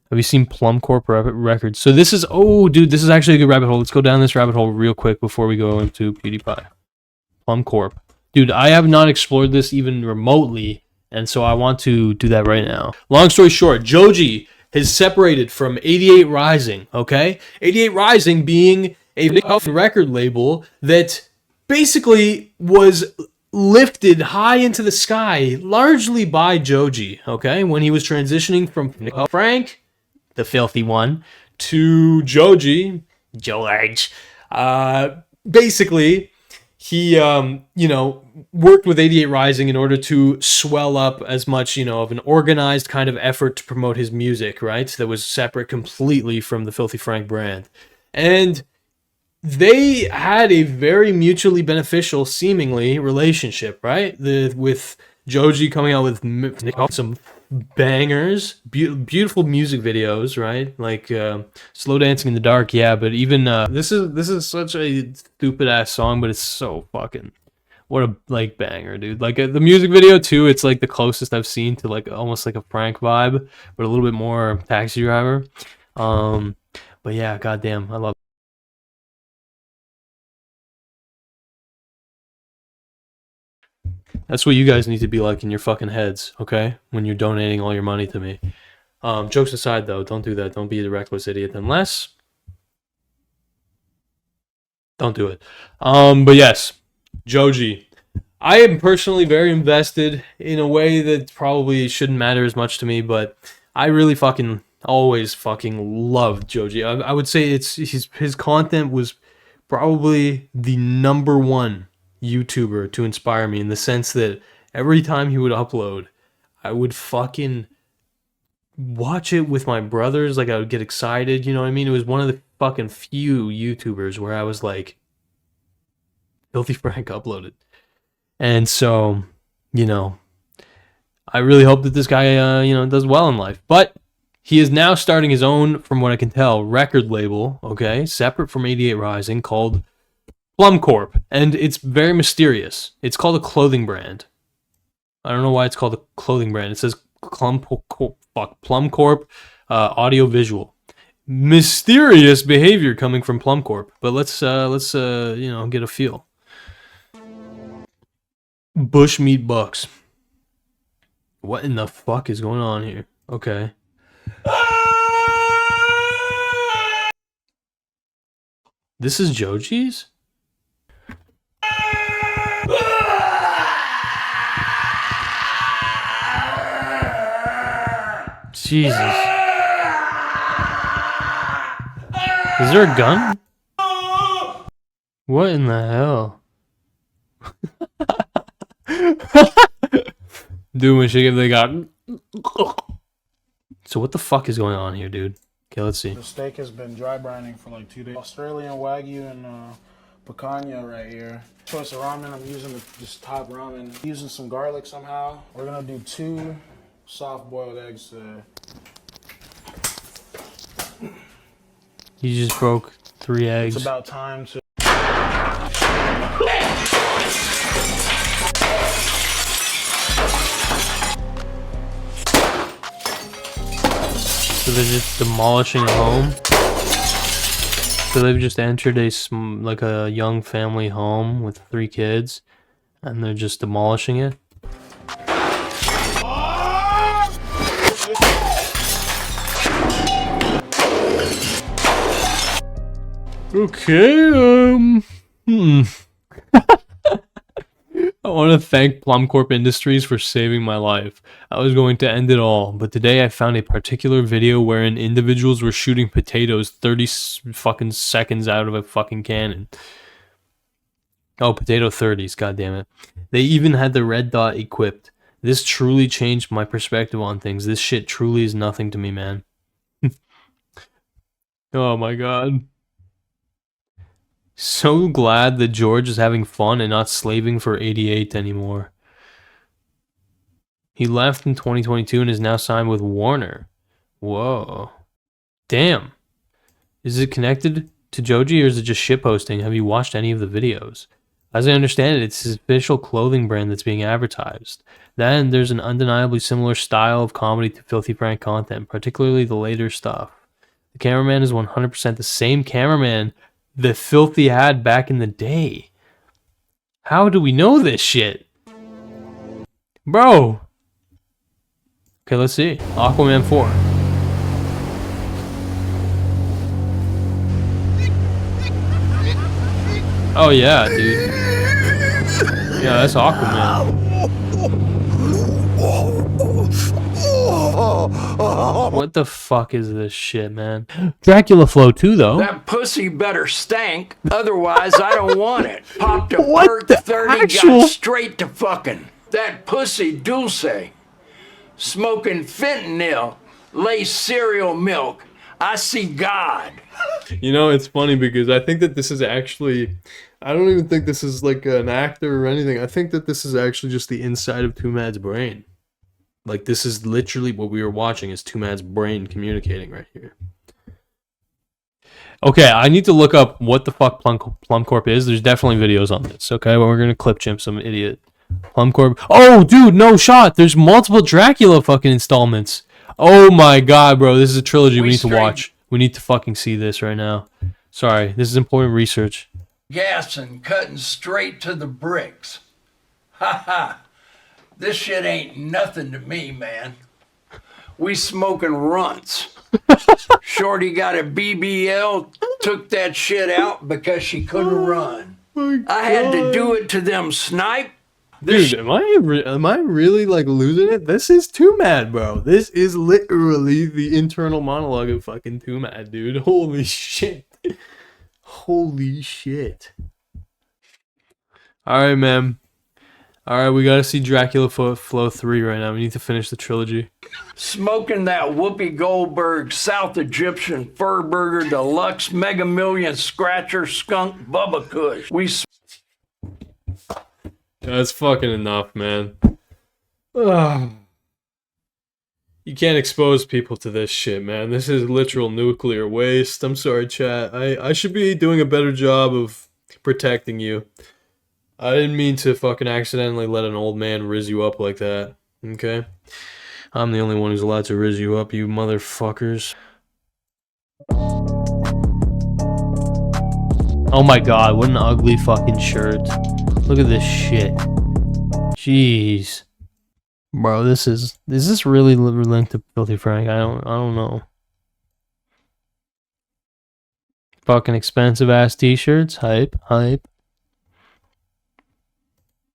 Have you seen Plum Corp records? So this is, oh, dude, this is actually a good rabbit hole. Let's go down this rabbit hole real quick before we go into PewDiePie. Plum Corp. Dude, I have not explored this even remotely, and so I want to do that right now. Long story short, Joji has separated from 88 Rising, okay? 88 Rising being a record label that basically was lifted high into the sky largely by Joji, okay? When he was transitioning from Frank, the filthy one, to Joji, George. Basically, he, worked with 88 Rising in order to swell up as much, of an organized kind of effort to promote his music, right? That was separate completely from the FilthyFrank brand. And they had a very mutually beneficial, seemingly, relationship, right? With Joji coming out with some bangers, beautiful music videos, right? Like Slow Dancing in the Dark, yeah. But even this is such a stupid ass song, but it's so fucking what a banger, dude. Like the music video too. It's like the closest I've seen to like almost like a Frank vibe, but a little bit more Taxi Driver. But yeah, goddamn, I love. That's what you guys need to be like in your fucking heads, okay? When you're donating all your money to me. Jokes aside, though, don't do that. Don't be a reckless idiot unless... Don't do it. But yes, Joji. I am personally very invested in a way that probably shouldn't matter as much to me, but I really fucking always fucking loved Joji. I would say it's his content was probably the #1 YouTuber to inspire me, in the sense that every time he would upload, I would fucking watch it with my brothers. Like, I would get excited, you know what I mean? It was one of the fucking few YouTubers where I was like, FilthyFrank uploaded. And so, I really hope that this guy, does well in life. But he is now starting his own, from what I can tell, record label, okay, separate from 88 Rising, called Plum Corp, and it's very mysterious. It's called a clothing brand. I don't know why it's called a clothing brand. It says Plum Corp, audio visual. Mysterious behavior coming from Plum Corp. But let's get a feel. Bushmeat Bucks. What in the fuck is going on here? Okay. This is Joji's? Jesus. Is there a gun? What in the hell? Dude, when she get they got. So what the fuck is going on here, dude? Okay, let's see. The steak has been dry brining for like 2 days. Australian Wagyu and picanha right here. Choice of ramen, I'm using this top ramen. Using some garlic somehow. We're gonna do 2 soft boiled eggs today. You just broke 3 eggs. It's about time to... So they're just demolishing a home? So they've just entered a young family home with 3 kids, and they're just demolishing it? Okay, I want to thank Plum Corp Industries for saving my life. I was going to end it all, but today I found a particular video wherein individuals were shooting potatoes 30 fucking seconds out of a fucking cannon. Oh, potato 30s, goddammit. They even had the red dot equipped. This truly changed my perspective on things. This shit truly is nothing to me, man. Oh my god. So glad that George is having fun and not slaving for 88 anymore. He left in 2022 and is now signed with Warner. Whoa. Damn. Is it connected to Joji, or is it just shitposting? Have you watched any of the videos? As I understand it, it's his official clothing brand that's being advertised. Then there's an undeniably similar style of comedy to Filthy Frank content, particularly the later stuff. The cameraman is 100% the same cameraman that Filthy had back in the day. How do we know this shit? Bro! Okay, let's see. Aquaman 4. Oh yeah, dude. Yeah, that's Aquaman. What the fuck is this shit, man? Dracula Flow 2, though. That pussy better stank, otherwise I don't want it. Popped a What perk the 30, actual- got straight to fucking. That pussy dulce. Smoking fentanyl, lace cereal milk. I see God. You know, it's funny because I think that this is actually... I don't even think this is like an actor or anything. I think that this is actually just the inside of Two Mad's brain. Like, this is literally what we were watching is Two Mad's brain communicating right here. Okay, I need to look up what the fuck Plum Corp is. There's definitely videos on this, okay? Well, we're going to clip chimp some idiot. Plum Corp. Oh, dude, no shot. There's multiple Dracula fucking installments. Oh my god, bro. This is a trilogy we need to watch. We need to fucking see this right now. Sorry, this is important research. Gassing, cutting straight to the bricks. Ha ha. This shit ain't nothing to me, man. We smoking runts. Shorty got a BBL, took that shit out because she couldn't run. I had to do it to them snipe. Dude, am I really like losing it? This is Too Mad, bro. This is literally the internal monologue of fucking Too Mad, dude. Holy shit. Holy shit. Alright, man. Alright, we gotta see Dracula Flow 3 right now. We need to finish the trilogy. Smoking that Whoopi Goldberg South Egyptian Fur Burger Deluxe Mega Million Scratcher Skunk Bubba Kush. That's fucking enough, man. Ugh. You can't expose people to this shit, man. This is literal nuclear waste. I'm sorry, chat. I should be doing a better job of protecting you. I didn't mean to fucking accidentally let an old man rizz you up like that. Okay? I'm the only one who's allowed to rizz you up, you motherfuckers. Oh my god, what an ugly fucking shirt. Look at this shit. Jeez. Bro, is this really linked to Filthy Frank? I don't know. Fucking expensive ass t-shirts. Hype.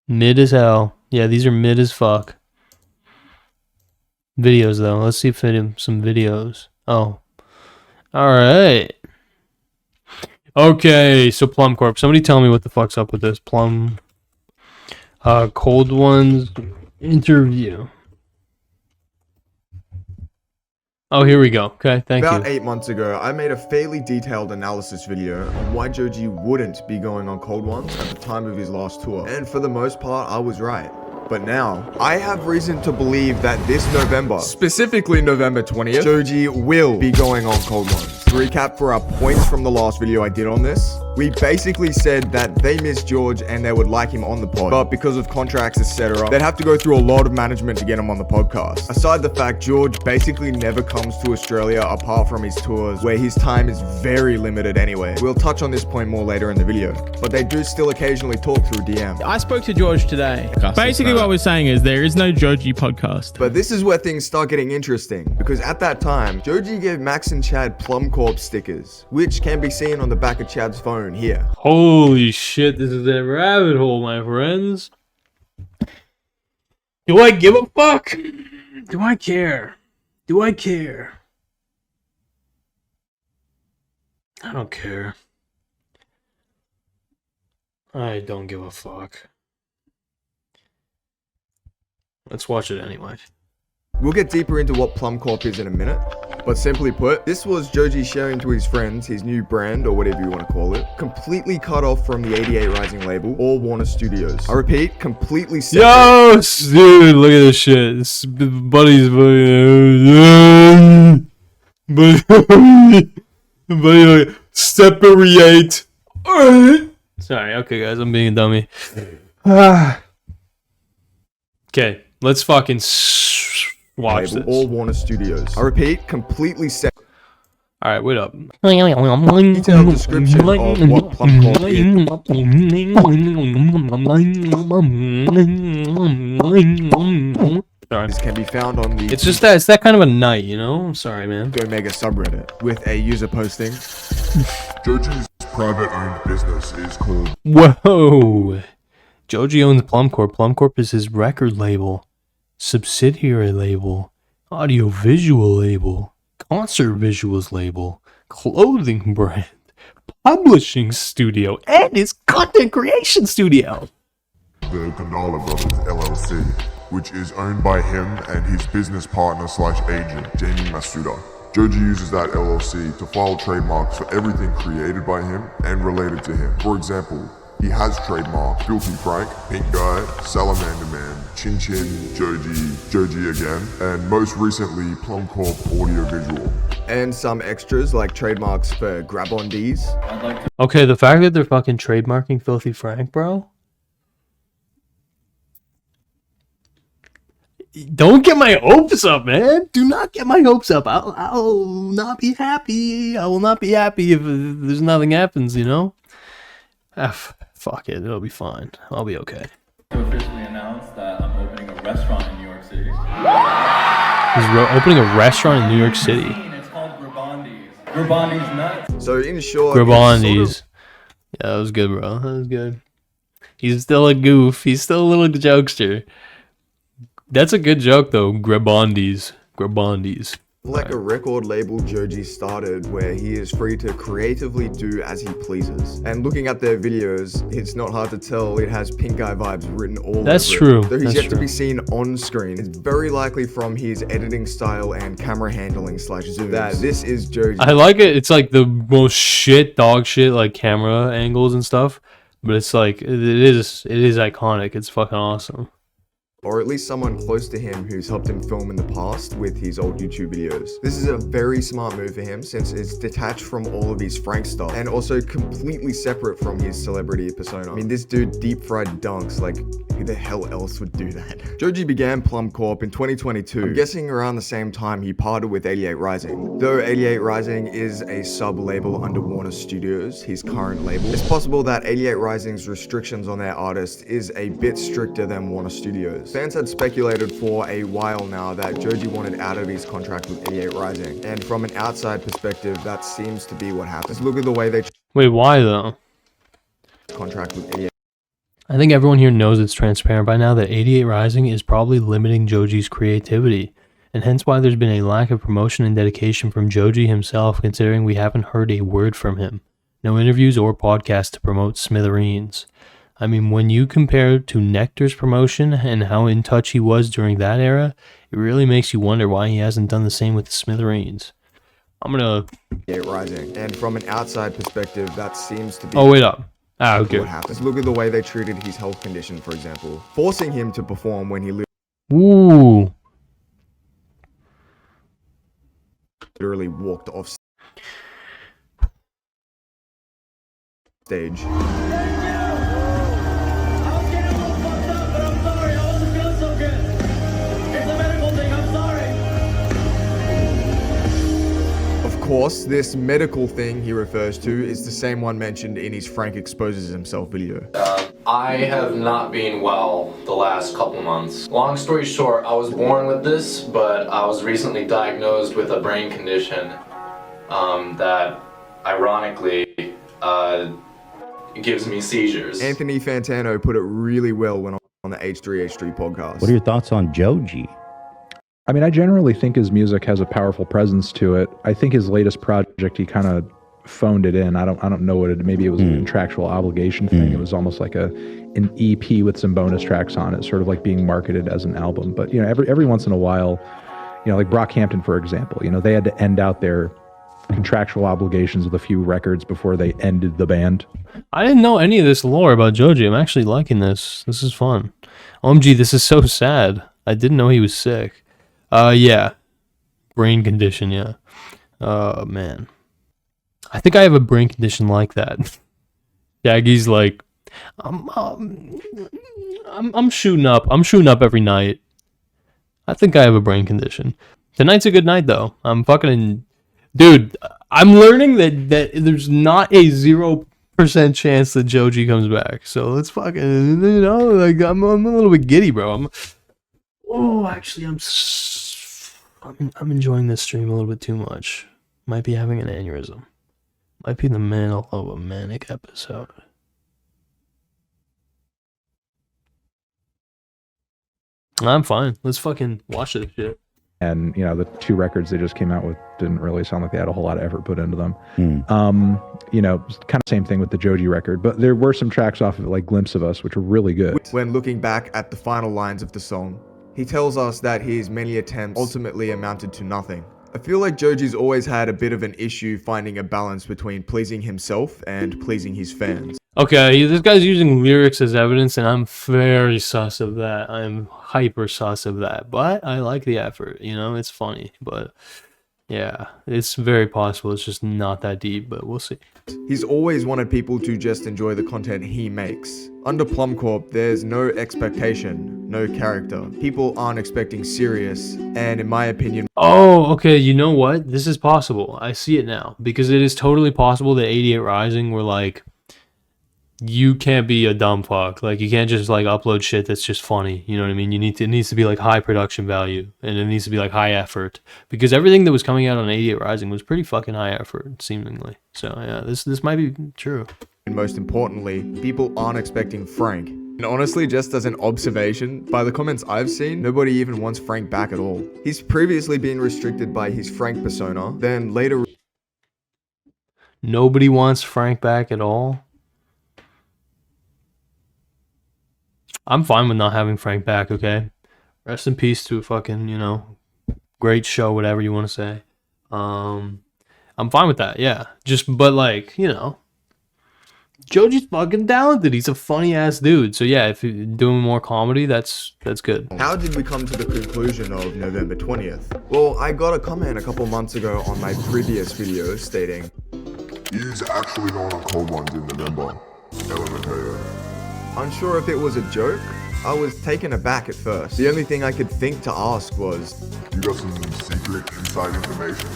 Mid as hell. Yeah, these are mid as fuck. Videos though. Let's see if some videos. Oh. Alright. Okay, so Plum Corp. Somebody tell me what the fuck's up with this. Plum. Cold Ones interview. Oh, here we go. Okay, thank you. About 8 months ago, I made a fairly detailed analysis video on why Joji wouldn't be going on Cold Ones at the time of his last tour. And for the most part, I was right. But now, I have reason to believe that this November, specifically November 20th, Joji will be going on Cold Ones. To recap for our points from the last video I did on this, we basically said that they miss George and they would like him on the pod, but because of contracts, etc., they'd have to go through a lot of management to get him on the podcast. Aside the fact George basically never comes to Australia apart from his tours, where his time is very limited anyway. We'll touch on this point more later in the video, but they do still occasionally talk through DM. I spoke to George today. Basically what we're saying is there is no Joji podcast. But this is where things start getting interesting, because at that time, Joji gave Max and Chad Plum Corp stickers, which can be seen on the back of Chad's phone here. Holy shit, this is a rabbit hole, my friends. Do I give a fuck? Do I care? Do I care? I don't care. I don't give a fuck. Let's watch it anyway. We'll get deeper into what Plum Corp is in a minute, but simply put, this was Joji sharing to his friends his new brand, or whatever you want to call it, completely cut off from the 88 Rising label or Warner Studios. I repeat, completely separate. Yo, dude, look at this shit. This buddy's buddy, separate. Sorry. Okay, guys, I'm being a dummy. Okay, let's fucking watch label, this. or Warner Studios. I repeat, completely separate. All right, wait up. Detailed description of what Plum Corp is. Sorry. This can be found on the It's just that it's that kind of a night, you know? I'm sorry, man. Omega subreddit with a user posting. Joji's private-owned business is called Whoa. Joji owns Plum Corp. Plum Corp is his record label, subsidiary label, audio-visual label, concert visuals label, clothing brand, publishing studio, and his content creation studio. the Kandala Brothers LLC, which is owned by him and his business partner / agent, Jamie Masuda. Joji uses that LLC to file trademarks for everything created by him and related to him. For example, he has trademarked FilthyFrank, Pink Guy, Salamander Man, Chin Chin, Joji again, and most recently Plum Corp Audiovisual. And some extras like trademarks for grab-on-Ds. Okay, the fact that they're fucking trademarking FilthyFrank, bro. Don't get my hopes up, man. Do not get my hopes up. I'll not be happy. I will not be happy if there's nothing happens, you know? Fuck it. It'll be fine. I'll be okay. To officially announce that I'm opening a restaurant in New York City. He's opening a restaurant in New York City. It's called Grabondi's. Grabondi's nuts. So in short, Grabondi's. Yeah, that was good, bro. That was good. He's still a goof. He's still a little jokester. That's a good joke, though. Grabondi's. like a record label Joji started where he is free to creatively do as he pleases. And looking at their videos, it's not hard to tell it has Pink Eye vibes written all That's over true. it. Though he's That's yet to be seen on screen, it's very likely from his editing style and camera handling / zoom that this is Joji. I like it. It's like the most dog shit, like camera angles and stuff. But it's like, it is iconic. It's fucking awesome. Or at least someone close to him who's helped him film in the past with his old YouTube videos. This is a very smart move for him since it's detached from all of his Frank stuff and also completely separate from his celebrity persona. I mean, this dude deep fried dunks, like who the hell else would do that? Joji began Plum Corp in 2022. I'm guessing around the same time he parted with 88 Rising. Though 88 Rising is a sub-label under Warner Studios, his current label, it's possible that 88 Rising's restrictions on their artists is a bit stricter than Warner Studios. Fans had speculated for a while now that Joji wanted out of his contract with 88 Rising, and from an outside perspective, that seems to be what happens. Look at the way they Wait, why though? contract with 88. I think everyone here knows it's transparent by now that 88 Rising is probably limiting Joji's creativity, and hence why there's been a lack of promotion and dedication from Joji himself, considering we haven't heard a word from him. No interviews or podcasts to promote Smithereens. I mean, when you compare to Nectar's promotion and how in touch he was during that era, it really makes you wonder why he hasn't done the same with the Smithereens. I'm gonna... 88 Rising, and from an outside perspective, that seems to be Oh, wait up. Ah, okay. what happens. Look at the way they treated his health condition, for example, forcing him to perform when he Ooh. literally walked off stage. Of course, this medical thing he refers to is the same one mentioned in his Frank Exposes Himself video. I have not been well the last couple months. Long story short, I was born with this, but I was recently diagnosed with a brain condition that ironically gives me seizures. Anthony Fantano put it really well when on the H3H3 podcast. What are your thoughts on Joji? I mean, I generally think his music has a powerful presence to it. I think his latest project, he kind of phoned it in. I don't know what it. Maybe it was a contractual obligation thing. It was almost like an EP with some bonus tracks on it, sort of like being marketed as an album. But you know, every once in a while, you know, like Brockhampton, for example, you know, they had to end out their contractual obligations with a few records before they ended the band. I didn't know any of this lore about Joji. I'm actually liking this. This is fun. OMG, this is so sad. I didn't know he was sick. Yeah. Brain condition, yeah. Man. I think I have a brain condition like that. Shaggy's like, I'm shooting up. I'm shooting up every night. I think I have a brain condition. Tonight's a good night though. I'm fucking, dude. I'm learning that there's not a 0% chance that Joji comes back. So let's fucking, like I'm a little bit giddy, bro. Actually, I'm enjoying this stream a little bit too much. Might be having an aneurysm. Might be in the middle of a manic episode. I'm fine. Let's fucking watch this shit. And, the 2 records they just came out with didn't really sound like they had a whole lot of effort put into them. Kind of same thing with the Joji record, but there were some tracks off of it, like Glimpse of Us, which were really good. When looking back at the final lines of the song, he tells us that his many attempts ultimately amounted to nothing. I feel like Joji's always had a bit of an issue finding a balance between pleasing himself and pleasing his fans. Okay, this guy's using lyrics as evidence, and I'm very sus of that. I'm hyper sus of that, but I like the effort. It's funny, but yeah, it's very possible it's just not that deep, but we'll see. He's always wanted people to just enjoy the content he makes. Under Plum Corp, there's no expectation, no character. People aren't expecting serious, and in my opinion... Oh, okay, you know what? This is possible. I see it now, because it is totally possible that 88 Rising were like, you can't be a dumb fuck. Like, you can't just like upload shit that's just funny. You know what I mean? It needs to be like high production value, and it needs to be like high effort, because everything that was coming out on 88 Rising was pretty fucking high effort, seemingly. So yeah, this might be true. And most importantly, people aren't expecting Frank. And honestly, just as an observation, by the comments I've seen, nobody even wants Frank back at all. He's previously been restricted by his Frank persona, then later... Nobody wants Frank back at all? I'm fine with not having Frank back, okay? Rest in peace to a fucking, great show, whatever you want to say. I'm fine with that, yeah. But like, Joji's fucking talented. He's a funny ass dude. So yeah, if you're doing more comedy, that's good. How did we come to the conclusion of November 20th? Well, I got a comment a couple months ago on my previous video stating, He's actually going on Cold Ones in November. LMFAO. Unsure if it was a joke, I was taken aback at first. The only thing I could think to ask was, You got some secret inside information?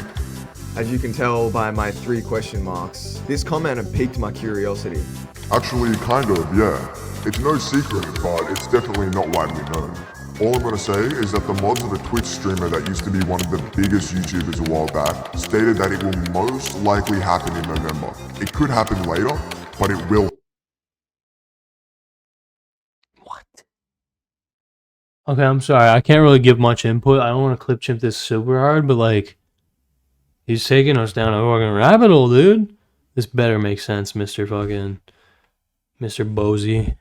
As you can tell by my 3 question marks, this comment had piqued my curiosity. Actually, kind of, yeah. It's no secret, but it's definitely not widely known. All I'm gonna say is that the mods of a Twitch streamer that used to be one of the biggest YouTubers a while back stated that it will most likely happen in November. It could happen later, but it will. Okay, I'm sorry. I can't really give much input. I don't want to clip chimp this super hard, but like, he's taking us down a fucking rabbit hole, dude. This better make sense, Mr. Bozy.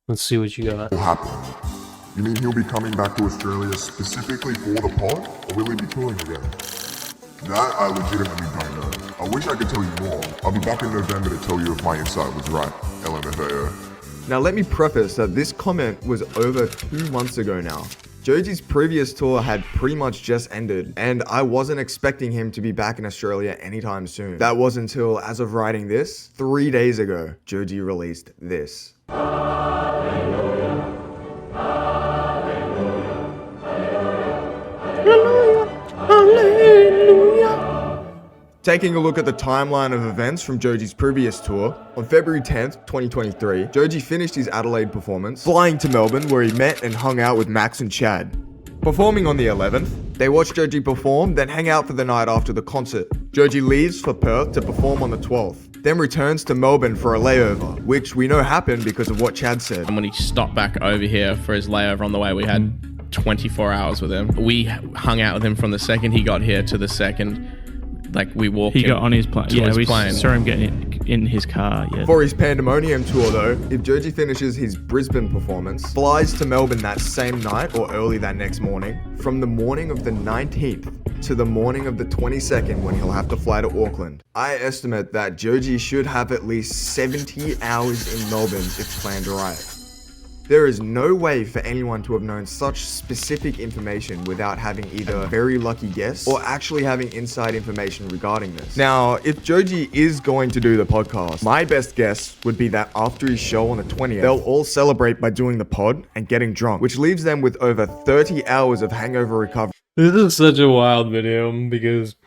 Let's see what you got. Will happen. You mean he'll be coming back to Australia specifically for the pod, or will he be touring again? That I legitimately don't know. I wish I could tell you more. I'll be back in November to tell you if my insight was right. LMFAO. Now let me preface that this comment was over 2 months ago now. Joji's previous tour had pretty much just ended, and I wasn't expecting him to be back in Australia anytime soon. That wasn't until, as of writing this, 3 days ago, Joji released this. Taking a look at the timeline of events from Joji's previous tour, on February 10th, 2023, Joji finished his Adelaide performance, flying to Melbourne where he met and hung out with Max and Chad. Performing on the 11th, they watched Joji perform, then hang out for the night after the concert. Joji leaves for Perth to perform on the 12th, then returns to Melbourne for a layover, which we know happened because of what Chad said. And when he stopped back over here for his layover on the way, we had 24 hours with him. We hung out with him from the second he got here to the second. Like, we walked. He got on his plane. Yeah, we saw him getting in his car. Yeah. For his Pandemonium tour, though, if Joji finishes his Brisbane performance, flies to Melbourne that same night or early that next morning, from the morning of the 19th to the morning of the 22nd when he'll have to fly to Auckland, I estimate that Joji should have at least 70 hours in Melbourne if planned right. There is no way for anyone to have known such specific information without having either a very lucky guess or actually having inside information regarding this. Now, if Joji is going to do the podcast, my best guess would be that after his show on the 20th, they'll all celebrate by doing the pod and getting drunk, which leaves them with over 30 hours of hangover recovery. This is such a wild video because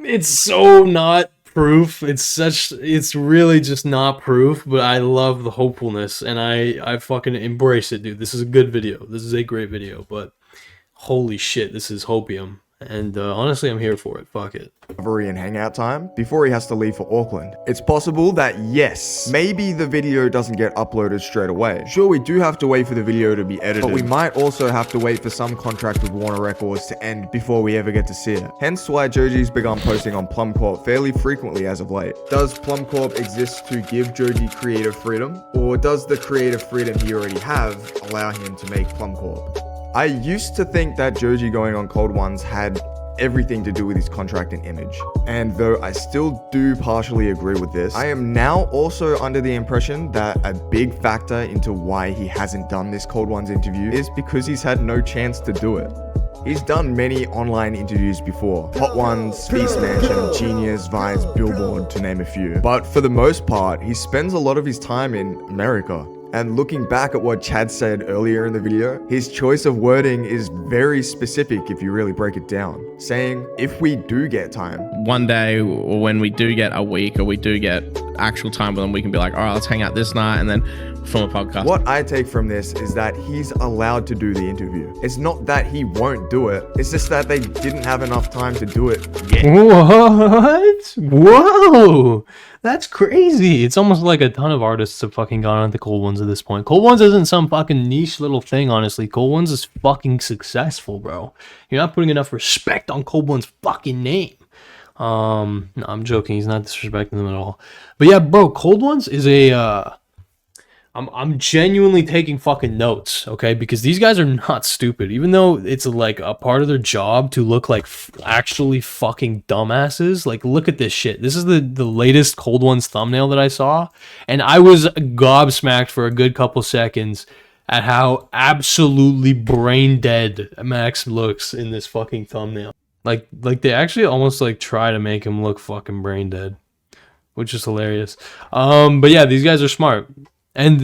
it's so not proof. It's really just not proof, but I love the hopefulness and I fucking embrace it, dude. This is a good video. This is a great video, but holy shit, this is hopium. And honestly, I'm here for it. Fuck it. And hangout time before he has to leave for Auckland. It's possible that, yes, maybe the video doesn't get uploaded straight away. Sure, we do have to wait for the video to be edited, but we might also have to wait for some contract with Warner Records to end before we ever get to see it. Hence why Joji's begun posting on Plum Corp fairly frequently as of late. Does Plum Corp exist to give Joji creative freedom? Or does the creative freedom he already have allow him to make Plum Corp? I used to think that Joji going on Cold Ones had everything to do with his contract and image. And though I still do partially agree with this, I am now also under the impression that a big factor into why he hasn't done this Cold Ones interview is because he's had no chance to do it. He's done many online interviews before. Hot Ones, Feast Mansion, Genius, Vines, Billboard, to name a few. But for the most part, he spends a lot of his time in America. And looking back at what Chad said earlier in the video, his choice of wording is very specific if you really break it down, saying, if we do get time. One day, or when we do get a week, or we do get actual time with them, we can be like, all right, let's hang out this night and then film a podcast. What I take from this is that he's allowed to do the interview. It's not that he won't do it, it's just that they didn't have enough time to do it yet. What? Whoa! That's crazy. It's almost like a ton of artists have fucking gone on to Cold Ones at this point. Cold Ones isn't some fucking niche little thing, honestly. Cold Ones is fucking successful, bro. You're not putting enough respect on Cold Ones' fucking name. No, I'm joking. He's not disrespecting them at all. But yeah, bro, Cold Ones is a... I'm genuinely taking fucking notes, okay? Because these guys are not stupid. Even though it's like a part of their job to look like actually fucking dumbasses. Like, look at this shit. This is the latest Cold Ones thumbnail that I saw. And I was gobsmacked for a good couple seconds at how absolutely brain dead Max looks in this fucking thumbnail. Like they actually almost like try to make him look fucking brain dead, which is hilarious. But yeah, these guys are smart. And,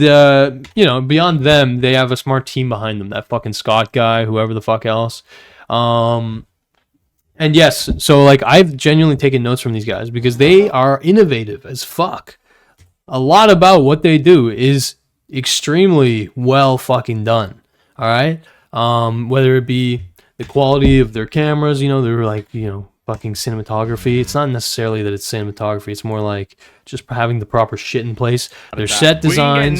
you know, beyond them, they have a smart team behind them. That fucking Scott guy, whoever the fuck else. And yes, so, like, I've genuinely taken notes from these guys because they are innovative as fuck. A lot about what they do is extremely well fucking done. All right? Whether it be the quality of their cameras, you know, they're like, you know, fucking cinematography. It's not necessarily that it's cinematography. It's more like just having the proper shit in place. Their set designs.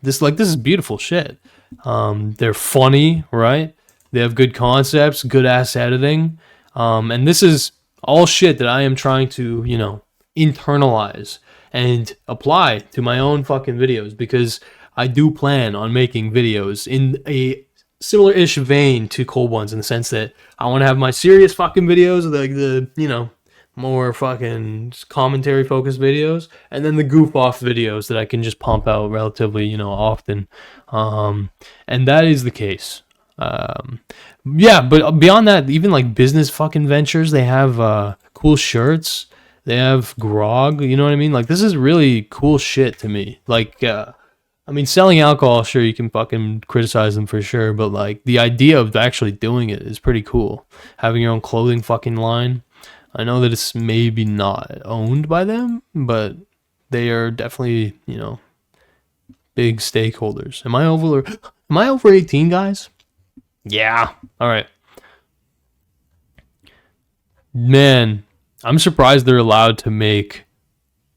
This is beautiful shit. They're funny, right? They have good concepts, good ass editing. And this is all shit that I am trying to, you know, internalize and apply to my own fucking videos because I do plan on making videos in a similar-ish vein to Cold Ones in the sense that I want to have my serious fucking videos, like the, you know, more fucking commentary-focused videos, and then the goof-off videos that I can just pump out relatively, you know, often. And that is the case. Yeah, but beyond that, even like business fucking ventures, they have cool shirts. They have grog, you know what I mean? Like, this is really cool shit to me. Like, I mean, selling alcohol, sure, you can fucking criticize them for sure, but like the idea of actually doing it is pretty cool. Having your own clothing fucking line. I know that it's maybe not owned by them, but they are definitely, you know, big stakeholders. Am I over 18, guys? Yeah. All right. Man, I'm surprised they're allowed to make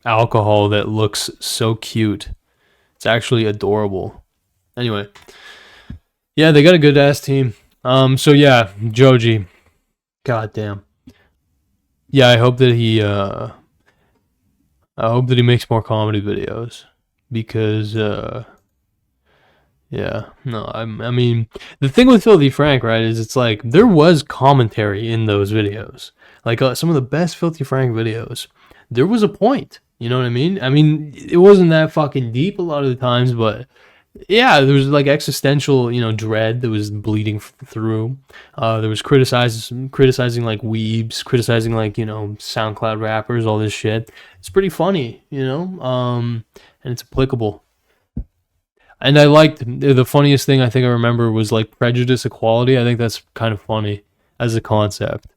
alcohol that looks so cute. It's actually adorable. Anyway. Yeah, they got a good ass team. So yeah, Joji. Goddamn. Yeah, I hope that he makes more comedy videos. Because yeah, no, I mean, the thing with FilthyFrank, right, is it's like there was commentary in those videos. Like some of the best FilthyFrank videos. There was a point. You know what I mean? I mean, it wasn't that fucking deep a lot of the times, but yeah, there was like existential, dread that was bleeding through. There was criticizing like weebs, criticizing like, SoundCloud rappers, all this shit. It's pretty funny, and it's applicable. And I liked the funniest thing I think I remember was like prejudice equality. I think that's kind of funny as a concept.